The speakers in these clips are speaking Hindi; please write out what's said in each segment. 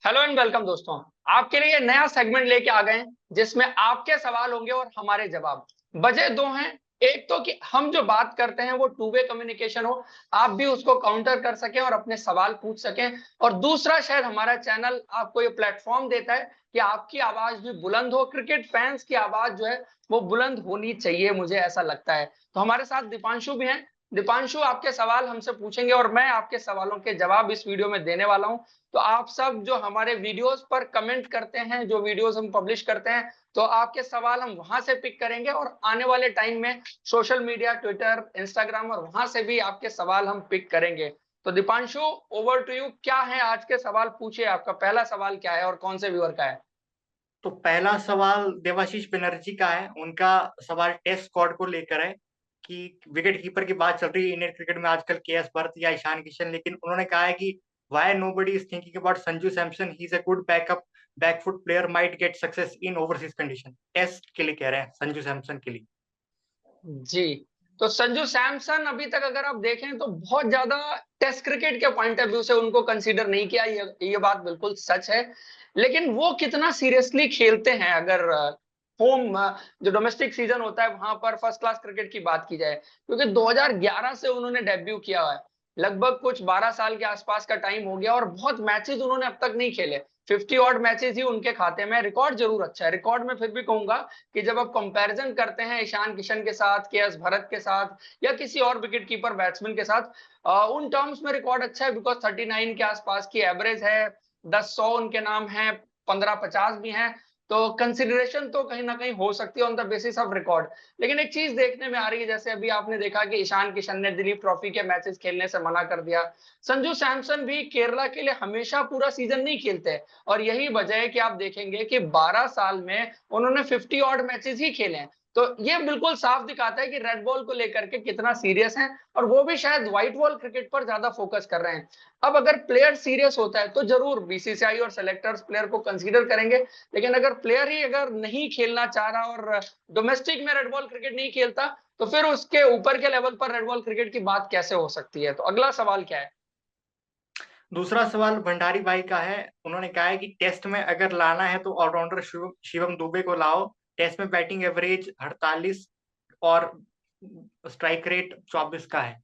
हेलो एंड वेलकम दोस्तों। आपके लिए नया सेगमेंट लेके आ गए हैं जिसमें आपके सवाल होंगे और हमारे जवाब। वजह दो हैं। एक तो कि हम जो बात करते हैं वो टू वे कम्युनिकेशन हो, आप भी उसको काउंटर कर सकें और अपने सवाल पूछ सकें। और दूसरा, शायद हमारा चैनल आपको ये प्लेटफॉर्म देता है कि आपकी आवाज भी बुलंद हो। क्रिकेट फैंस की आवाज जो है वो बुलंद होनी चाहिए, मुझे ऐसा लगता है। तो हमारे साथ दीपांशु भी हैं। दीपांशु आपके सवाल हमसे पूछेंगे और मैं आपके सवालों के जवाब इस वीडियो में देने वाला हूं। तो आप सब जो हमारे वीडियोस पर कमेंट करते हैं, जो वीडियोस हम पब्लिश करते हैं, तो आपके सवाल हम वहां से पिक करेंगे और आने वाले टाइम में सोशल मीडिया, ट्विटर, इंस्टाग्राम और वहां से भी आपके सवाल हम पिक करेंगे। तो दीपांशु, ओवर टू यू। क्या है आज के सवाल? पूछिए, आपका पहला सवाल क्या है और कौन से व्यूअर का है? तो पहला सवाल देवाशीष बनर्जी का है। उनका सवाल टेस्ट स्क्वाड को लेकर है कि विकेट कीपर की बात चल रही है इंडियन क्रिकेट में आजकल, केएस भरत या ईशान किशन, लेकिन उन्होंने कहा है कि why nobody is thinking about Sanju Samson, he is a good backup backfoot player, might get success in overseas condition. Test के लिए कह रहे हैं, संजू सैमसन के लिए। जी। तो संजू सैमसन अभी तक अगर आप देखें तो बहुत ज्यादा टेस्ट क्रिकेट के पॉइंट ऑफ व्यू से उनको कंसीडर नहीं किया, ये बात बिल्कुल सच है। लेकिन वो कितना सीरियसली खेलते हैं अगर होम जो डोमेस्टिक सीजन होता है वहां पर फर्स्ट क्लास क्रिकेट की बात की जाए, क्योंकि 2011 से उन्होंने डेब्यू किया है। लगभग कुछ 12 साल के आसपास का टाइम हो गया और बहुत मैचेस उन्होंने अब तक नहीं खेले। 50 ऑड मैचेस ही उनके खाते में। रिकॉर्ड जरूर अच्छा है, रिकॉर्ड में फिर भी कहूंगा कि जब आप कंपैरिजन करते हैं ईशान किशन के साथ, केएस भरत के साथ या किसी और विकेट कीपर बैट्समैन के साथ, उन टर्म्स में रिकॉर्ड अच्छा है। बिकॉज 39 के आसपास की एवरेज है, 10-100 उनके नाम है, 15-50 भी हैं। तो कंसिडरेशन तो कहीं ना कहीं हो सकती है on the basis of record. लेकिन एक चीज देखने में आ रही है, जैसे अभी आपने देखा कि ईशान किशन ने दिलीप ट्रॉफी के मैचेस खेलने से मना कर दिया। संजू सैमसन भी केरला के लिए हमेशा पूरा सीजन नहीं खेलते, और यही वजह है कि आप देखेंगे कि 12 साल में उन्होंने 50 ऑड मैचेस ही खेले हैं। तो ये बिल्कुल साफ दिखाता है कि रेड बॉल को लेकर के कितना सीरियस हैं, और वो भी शायद व्हाइट बॉल क्रिकेट पर ज्यादा फोकस कर रहे हैं। अब अगर प्लेयर सीरियस होता है तो जरूर बीसीसीआई और सेलेक्टर्स प्लेयर को कंसीडर करेंगे। लेकिन अगर प्लेयर ही अगर नहीं खेलना चाह रहा और डोमेस्टिक में रेड बॉल क्रिकेट नहीं खेलता, तो फिर उसके ऊपर के लेवल पर रेड बॉल क्रिकेट की बात कैसे हो सकती है? तो अगला सवाल क्या है? दूसरा सवाल भंडारी भाई का है। उन्होंने कहा है कि टेस्ट में अगर लाना है तो ऑलराउंडर शिवम दुबे को लाओ। टेस्ट में बैटिंग एवरेज 48 और स्ट्राइक रेट 24 का है।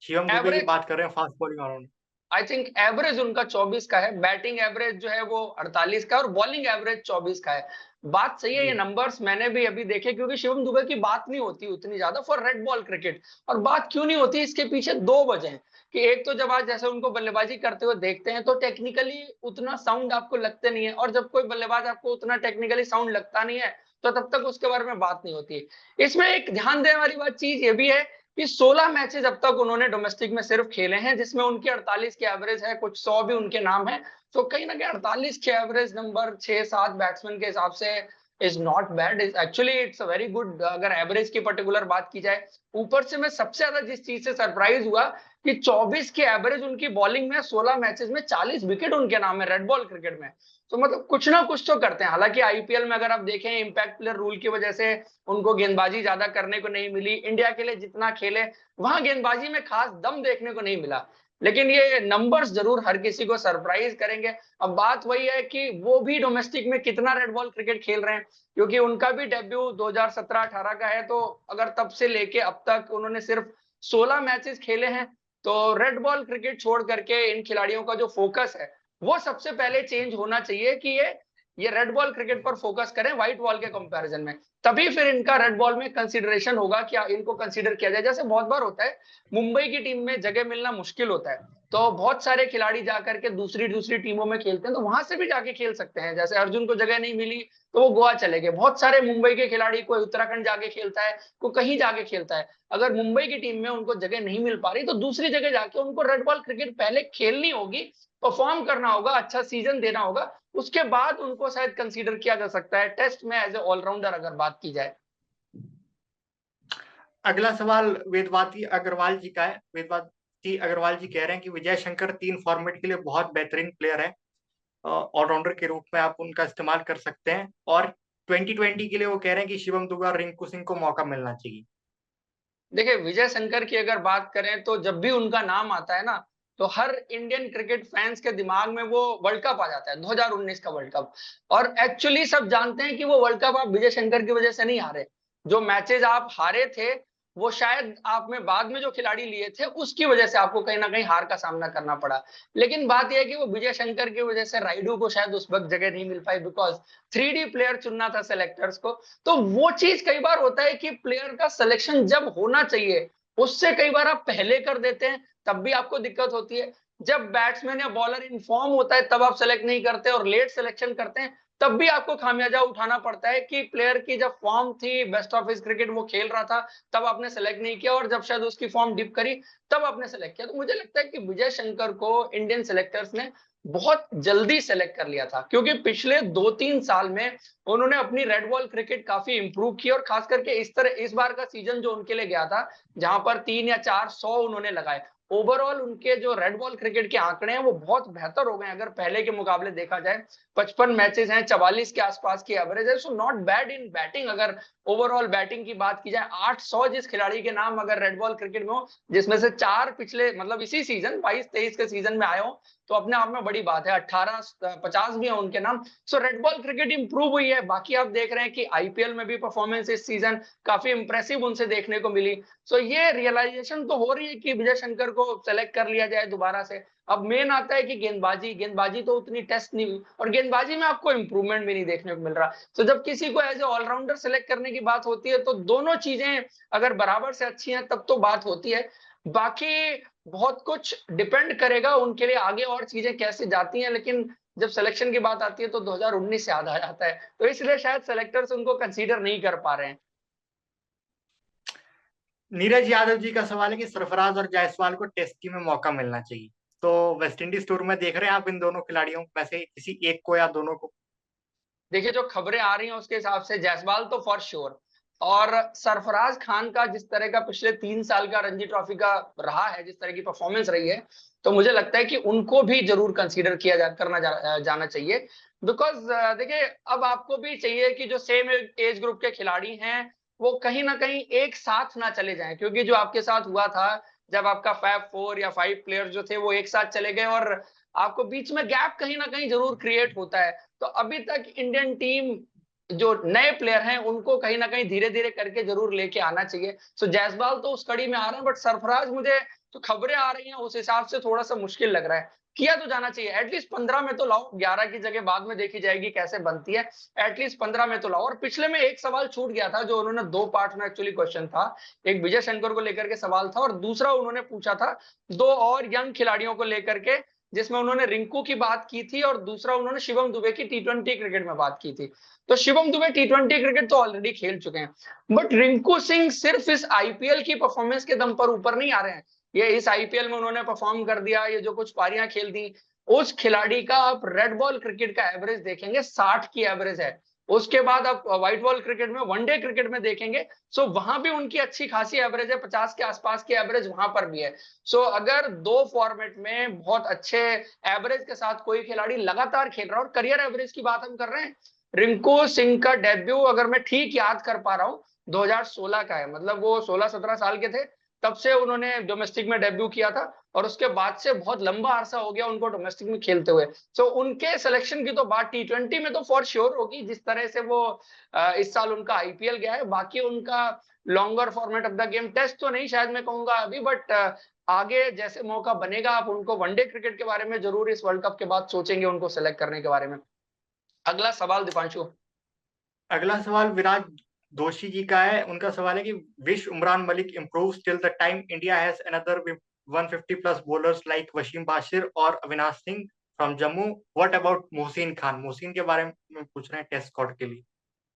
शिवम दुबे की एवरेज, बात कर रहे हैं, fast bowling allrounder. I think average उनका 24 का है। बैटिंग एवरेज जो है वो 48 का है और बॉलिंग एवरेज 24 का है। बात सही है, ये जी। नंबर्स मैंने भी अभी देखे, क्योंकि शिवम दुबे की बात नहीं होती उतनी ज्यादा फॉर रेड बॉल क्रिकेट। और बात क्यों नहीं होती, इसके पीछे दो वजह हैं। कि एक तो जब आज जैसे उनको बल्लेबाजी करते हुए देखते हैं तो टेक्निकली उतना साउंड आपको लगते नहीं है, और जब कोई बल्लेबाज आपको उतना टेक्निकली साउंड लगता नहीं है तो तब तक उसके बारे में बात नहीं होती। इसमें एक ध्यान देने वाली बात चीज ये भी है कि 16 मैचेस अब तक उन्होंने डोमेस्टिक में सिर्फ खेले हैं, जिसमें उनकी 48 की एवरेज है, कुछ 100 भी उनके नाम है। तो कहीं ना कहीं 48 की एवरेज नंबर 6-7 बैट्समैन के हिसाब से is not bad, is actually it's a very good, अगर एवरेज की पर्टिकुलर बात की जाए। ऊपर से मैं सबसे ज्यादा जिस चीज से सरप्राइज हुआ कि 24 की एवरेज उनकी बॉलिंग में, 16 मैचेस में 40 विकेट उनके नाम है रेड बॉल क्रिकेट में। तो मतलब कुछ ना कुछ तो करते हैं। हालांकि आईपीएल में अगर आप देखें, इंपैक्ट प्लेयर रूल की वजह से उनको गेंदबाजी ज्यादा करने को नहीं मिली। इंडिया के लिए जितना खेले वहां गेंदबाजी में खास दम देखने को नहीं मिला। लेकिन ये नंबर्स जरूर हर किसी को सरप्राइज करेंगे। अब बात वही है कि वो भी डोमेस्टिक में कितना रेड बॉल क्रिकेट खेल रहे हैं, क्योंकि उनका भी डेब्यू 2017-18 का है। तो अगर तब से लेके अब तक उन्होंने सिर्फ 16 मैचेस खेले हैं, तो रेड बॉल क्रिकेट छोड़ करके इन खिलाड़ियों का जो फोकस है वो सबसे पहले चेंज होना चाहिए कि ये रेड बॉल क्रिकेट पर फोकस करें व्हाइट बॉल के कंपैरिजन में। तभी फिर इनका रेड बॉल में कंसीडरेशन होगा कि इनको कंसीडर किया जाए। जैसे बहुत बार होता है, मुंबई की टीम में जगह मिलना मुश्किल होता है, तो बहुत सारे खिलाड़ी जाकर के दूसरी दूसरी टीमों में खेलते हैं, तो वहां से भी जाके खेल सकते हैं। जैसे अर्जुन को जगह नहीं मिली तो वो गोवा चले गए। बहुत सारे मुंबई के खिलाड़ी, कोई उत्तराखंड जाके खेलता है, कोई कहीं जाके खेलता है। अगर मुंबई की टीम में उनको जगह नहीं मिल पा रही तो दूसरी जगह जाके उनको रेड बॉल क्रिकेट पहले खेलनी होगी, परफॉर्म करना होगा, अच्छा सीजन देना होगा। उसके बाद उनको शायद कंसीडर किया जा सकता है टेस्ट में एज ए ऑलराउंडर, अगर बात की जाए। अगला सवाल वेदवाती अग्रवाल जी का है। वेदवाती अग्रवाल जी कह रहे हैं कि विजय शंकर 3 फॉर्मेट के लिए बहुत बेहतरीन प्लेयर है, ऑलराउंडर के रूप में आप उनका इस्तेमाल कर सकते हैं। और 2020 के लिए वो कह रहे हैं कि शिवम दुबे और रिंकू सिंह को मौका मिलना चाहिए। देखिए, विजय शंकर की अगर बात करें तो जब भी उनका नाम आता है ना, तो हर इंडियन क्रिकेट फैंस के दिमाग में वो वर्ल्ड कप आ जाता है, 2019 का वर्ल्ड कप। और एक्चुअली सब जानते हैं कि वो वर्ल्ड कप आप विजय शंकर की वजह से नहीं हारे, जो मैचेस आप हारे थे वो शायद आप में बाद में जो खिलाड़ी लिए थे उसकी वजह से आपको कहीं ना कहीं हार का सामना करना पड़ा। लेकिन बात यह है कि वो विजय शंकर की वजह से राइडू को शायद उस वक्त जगह नहीं मिल पाई, बिकॉज 3D प्लेयर चुनना था सेलेक्टर्स को। तो वो चीज कई बार होता है कि प्लेयर का सिलेक्शन जब होना चाहिए उससे कई बार आप पहले कर देते हैं, तब भी आपको दिक्कत होती है। जब बैट्समैन या बॉलर इन्फॉर्म होता है तब आप सेलेक्ट नहीं करते और लेट सिलेक्शन करते हैं, तब भी आपको खामियाजा उठाना पड़ता है कि प्लेयर की जब फॉर्म थी, बेस्ट ऑफ हिज क्रिकेट वो खेल रहा था, तब आपने सेलेक्ट नहीं किया, और जब शायद उसकी फॉर्म डिप करी तब आपने सेलेक्ट किया। तो मुझे लगता है कि विजय शंकर को इंडियन सिलेक्टर्स ने बहुत जल्दी सेलेक्ट कर लिया था, क्योंकि पिछले 2-3 साल में उन्होंने अपनी रेड बॉल क्रिकेट काफी इंप्रूव की, और खास करके इस बार का सीजन जो उनके लिए गया था, जहां पर 3 या 4 100 उन्होंने लगाए, ओवरऑल उनके जो रेड बॉल क्रिकेट के आंकड़े हैं वो बहुत बेहतर हो गए। अगर पहले के मुकाबले देखा जाए, 55 मैचेस हैं, 44 के आसपास की एवरेज है, so not bad in batting. अगर ओवरऑल बैटिंग की बात की जाए, 800 जिस खिलाड़ी के नाम अगर रेड बॉल क्रिकेट में हो, जिसमें से 4 पिछले मतलब इसी सीजन 22-23 के सीजन में आए हो, तो अपने आप में बड़ी बात है। 18-50 भी है उनके नाम। सो रेड बॉल क्रिकेट इंप्रूव हुई है। बाकी आप देख रहे हैं कि आईपीएल में भी परफॉर्मेंस इस सीजन काफी इंप्रेसिव उनसे देखने को मिली। सो ये रियलाइजेशन तो हो रही है कि विजय शंकर को सेलेक्ट कर लिया जाए दोबारा से। अब मेन आता है कि गेंदबाजी तो उतनी टेस्ट नहीं हुई, और गेंदबाजी में आपको इंप्रूवमेंट भी नहीं देखने को मिल रहा। तो जब किसी को एज ए ऑलराउंडर सेलेक्ट करने की बात होती है तो दोनों चीजें अगर बराबर से अच्छी हैं तब तो बात होती है। बाकी बहुत कुछ डिपेंड करेगा उनके लिए आगे और चीजें कैसे जाती हैं, लेकिन जब सिलेक्शन की बात आती है तो 2019 से याद आ जाता है, तो इसलिए शायद सेलेक्टर्स उनको कंसीडर नहीं कर पा रहे हैं। नीरज यादव जी का सवाल है कि सरफराज और जायसवाल को टेस्ट टीम में मौका मिलना चाहिए, तो वेस्टइंडीज टूर में देख रहे हैं आप इन दोनों खिलाड़ियों में से किसी एक को या दोनों को? देखिए, जो खबरें आ रही हैं उसके हिसाब से जायसवाल तो फॉर श्योर, और सरफराज खान का जिस तरह का पिछले 3 साल का रणजी ट्रॉफी का रहा है, जिस तरह की परफॉर्मेंस रही है, तो मुझे लगता है कि उनको भी जरूर कंसीडर जाना चाहिए। बिकॉज देखिए, अब आपको भी चाहिए कि जो सेम एज ग्रुप के खिलाड़ी हैं वो कहीं ना कहीं एक साथ ना चले जाएं, क्योंकि जो आपके साथ हुआ था जब आपका फैब 4 या 5 प्लेयर जो थे वो एक साथ चले गए, और आपको बीच में गैप कहीं ना कहीं जरूर क्रिएट होता है। तो अभी तक इंडियन टीम जो नए प्लेयर हैं उनको कहीं ना कहीं धीरे धीरे करके जरूर लेके आना चाहिए। सो जायसवाल तो उस कड़ी में आ रहे हैं, बट सरफराज मुझे जो खबरें आ रही हैं उस हिसाब से थोड़ा सा मुश्किल लग रहा है। किया तो जाना चाहिए, एटलीस्ट 15 में तो लाओ, 11 की जगह बाद में देखी जाएगी कैसे बनती है। एटलीस्ट 15 में तो लाओ। और पिछले में एक सवाल छूट गया था जो उन्होंने 2 पार्ट में एक्चुअली क्वेश्चन था, एक विजय शंकर को लेकर के सवाल था और दूसरा उन्होंने पूछा था 2 और यंग खिलाड़ियों को लेकर के, जिसमें उन्होंने रिंकू की बात की थी और दूसरा उन्होंने शिवम दुबे की T20 क्रिकेट में बात की थी। तो शिवम दुबे T20 क्रिकेट तो ऑलरेडी खेल चुके हैं, बट रिंकू सिंह सिर्फ इस आईपीएल की परफॉर्मेंस के दम पर ऊपर नहीं आ रहे हैं। ये इस आईपीएल में उन्होंने परफॉर्म कर दिया, ये जो कुछ पारियां खेल दी, उस खिलाड़ी का आप रेड बॉल क्रिकेट का एवरेज देखेंगे 60 की एवरेज है। उसके बाद आप व्हाइट बॉल क्रिकेट में, वनडे क्रिकेट में देखेंगे, सो वहां भी उनकी अच्छी खासी एवरेज है, 50 के आसपास की एवरेज वहां पर भी है। सो अगर 2 फॉर्मेट में बहुत अच्छे एवरेज के साथ कोई खिलाड़ी लगातार खेल रहा है, और करियर एवरेज की बात हम कर रहे हैं, रिंकू सिंह का डेब्यू अगर मैं ठीक याद कर पा रहा हूँ 2016 का है, मतलब वो 16-17 साल के थे तब से उन्होंने डोमेस्टिक में डेब्यू किया था, और उसके बाद से बहुत लंबा अरसा हो गया उनको डोमेस्टिक में खेलते हुए। सो उनके सिलेक्शन की तो बात T20 में तो फॉर श्योर होगी, जिस तरह से वो इस साल उनका आईपीएल गया है। बाकी उनका longer format of the game, test तो नहीं शायद मैं कहूंगा अभी, बट आगे जैसे मौका बनेगा आप उनको वनडे क्रिकेट के बारे में जरूर इस वर्ल्ड कप के बाद सोचेंगे उनको सेलेक्ट करने के बारे में। अगला सवाल दीपांशु। अगला सवाल विराज दोषी जी का है। उनका सवाल है कि wish Umran Malik improves till the time India has another 150 plus bowlers like Wasim Bashir और Avinash Singh from Jammu. What about Mohsin Khan? Mohsin के बारे में पूछ रहे हैं टेस्ट स्क्वाड के लिए,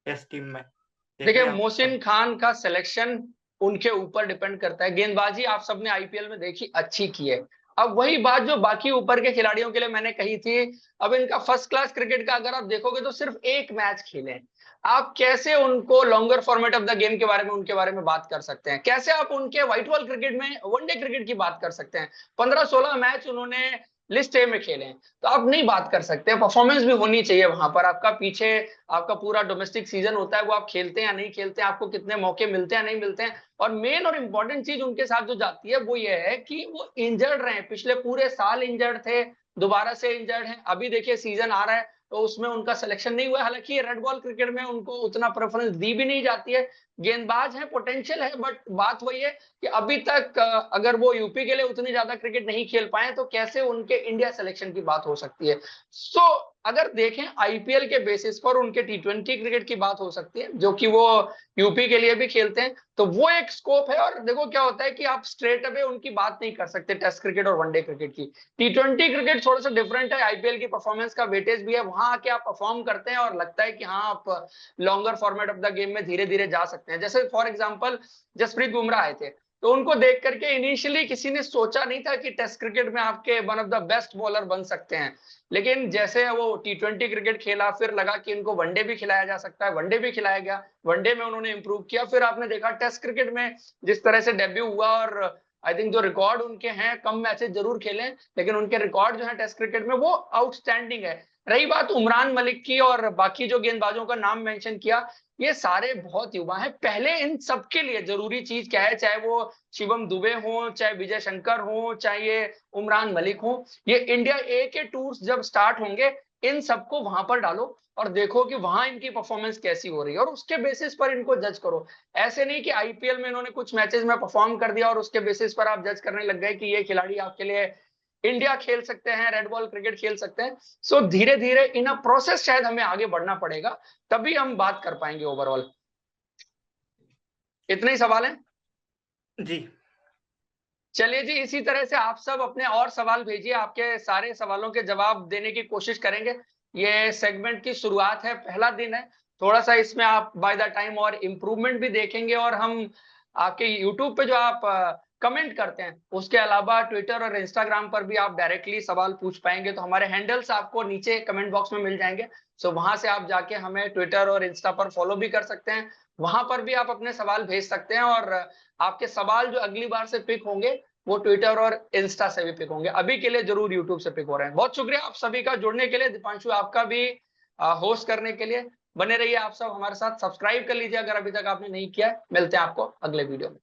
टेस्ट टीम में देख देखिए, रहे हैं मोहसिन खान का सिलेक्शन उनके ऊपर डिपेंड करता है। गेंदबाजी आप सबने आईपीएल में देखी, अच्छी की है। अब वही बात जो बाकी ऊपर के खिलाड़ियों के लिए मैंने कही थी, अब इनका फर्स्ट क्लास क्रिकेट का अगर आप देखोगे तो सिर्फ एक मैच खेले हैं। आप कैसे उनको longer format of the game के बारे में, उनके बारे में बात कर सकते हैं? कैसे आप उनके व्हाइट बॉल क्रिकेट में, वनडे क्रिकेट की बात कर सकते हैं? 15-16 मैच उन्होंने लिस्ट ए में खेले हैं, तो आप नहीं बात कर सकते। परफॉर्मेंस भी होनी चाहिए वहां पर, आपका पीछे आपका पूरा डोमेस्टिक सीजन होता है, वो आप खेलते हैं या नहीं खेलते हैं, आपको कितने मौके मिलते हैं नहीं मिलते हैं। और मेन और इम्पोर्टेंट चीज उनके साथ जो जाती है वो ये है कि वो इंजर्ड रहे, पिछले पूरे साल इंजर्ड थे, दोबारा से इंजर्ड है, अभी देखिए सीजन आ रहा है तो उसमें उनका सिलेक्शन नहीं हुआ है। हालांकि रेड बॉल क्रिकेट में उनको उतना प्रेफरेंस दी भी नहीं जाती है, गेंदबाज है, पोटेंशियल है, बट बात वही है कि अभी तक अगर वो यूपी के लिए उतनी ज्यादा क्रिकेट नहीं खेल पाए तो कैसे उनके इंडिया सिलेक्शन की बात हो सकती है। सो अगर देखें आईपीएल के बेसिस पर उनके टी20 क्रिकेट की बात हो सकती है, जो कि वो यूपी के लिए भी खेलते हैं, तो वो एक स्कोप है। और देखो क्या होता है कि आप स्ट्रेट अवे उनकी बात नहीं कर सकते टेस्ट क्रिकेट और वनडे क्रिकेट की। टी20 क्रिकेट थोड़ा सा डिफरेंट है, आईपीएल की परफॉर्मेंस का वेटेज भी है, वहां आके आप परफॉर्म करते हैं और लगता है कि हाँ आप longer format of the game में धीरे धीरे जा सकते हैं। जैसे फॉर एग्जाम्पल जसप्रीत बुमराह आए थे, तो उनको देख करके इनिशियली किसी ने सोचा नहीं था कि टेस्ट क्रिकेट में आपके one of the best bowler बन सकते हैं, लेकिन जैसे वो टी20 क्रिकेट खेला फिर लगा कि इनको वनडे भी खिलाया जा सकता है, वनडे भी खिलाया गया, वनडे में उन्होंने इंप्रूव किया, फिर आपने देखा टेस्ट क्रिकेट में जिस तरह से डेब्यू हुआ। और आई थिंक जो रिकॉर्ड उनके हैं, कम मैचेस जरूर खेले लेकिन उनके रिकॉर्ड जो है टेस्ट क्रिकेट में वो आउटस्टैंडिंग है। रही बात उमरान मलिक की और बाकी जो गेंदबाजों का नाम मेंशन किया, ये सारे बहुत युवा हैं। पहले इन सबके लिए जरूरी चीज क्या है, चाहे वो शिवम दुबे हो, चाहे विजय शंकर हो, चाहे ये उमरान मलिक हो, ये इंडिया ए के टूर्स जब स्टार्ट होंगे इन सबको वहां पर डालो और देखो कि वहां इनकी परफॉर्मेंस कैसी हो रही है और उसके बेसिस पर इनको जज करो। ऐसे नहीं कि आईपीएल में इन्होंने कुछ मैचेस में परफॉर्म कर दिया और उसके बेसिस पर आप जज करने लग गए कि ये खिलाड़ी आपके लिए इंडिया खेल सकते हैं, रेड बॉल क्रिकेट खेल सकते हैं। सो धीरे धीरे इन अ प्रोसेस शायद हमें आगे बढ़ना पड़ेगा, तभी हम बात कर पाएंगे ओवरऑल। इतने ही सवाल हैं। जी चलिए जी, इसी तरह से आप सब अपने और सवाल भेजिए, आपके सारे सवालों के जवाब देने की कोशिश करेंगे। ये सेगमेंट की शुरुआत है, पहला दिन है, थोड़ा सा इसमें आप बाय द टाइम और इम्प्रूवमेंट भी देखेंगे। और हम आपके यूट्यूब पे जो आप कमेंट करते हैं उसके अलावा ट्विटर और इंस्टाग्राम पर भी आप डायरेक्टली सवाल पूछ पाएंगे, तो हमारे हैंडल्स आपको नीचे कमेंट बॉक्स में मिल जाएंगे। सो वहां से आप जाके हमें ट्विटर और इंस्टा पर फॉलो भी कर सकते हैं, वहां पर भी आप अपने सवाल भेज सकते हैं। और आपके सवाल जो अगली बार से पिक होंगे वो ट्विटर और इंस्टा से भी पिक होंगे, अभी के लिए जरूर यूट्यूब से पिक हो रहे हैं। बहुत शुक्रिया आप सभी का जुड़ने के लिए, दीपांशु आपका भी होस्ट करने के लिए। बने रहिए आप सब हमारे साथ, सब्सक्राइब कर लीजिए अगर अभी तक आपने नहीं किया है। मिलते हैं आपको अगले वीडियो में।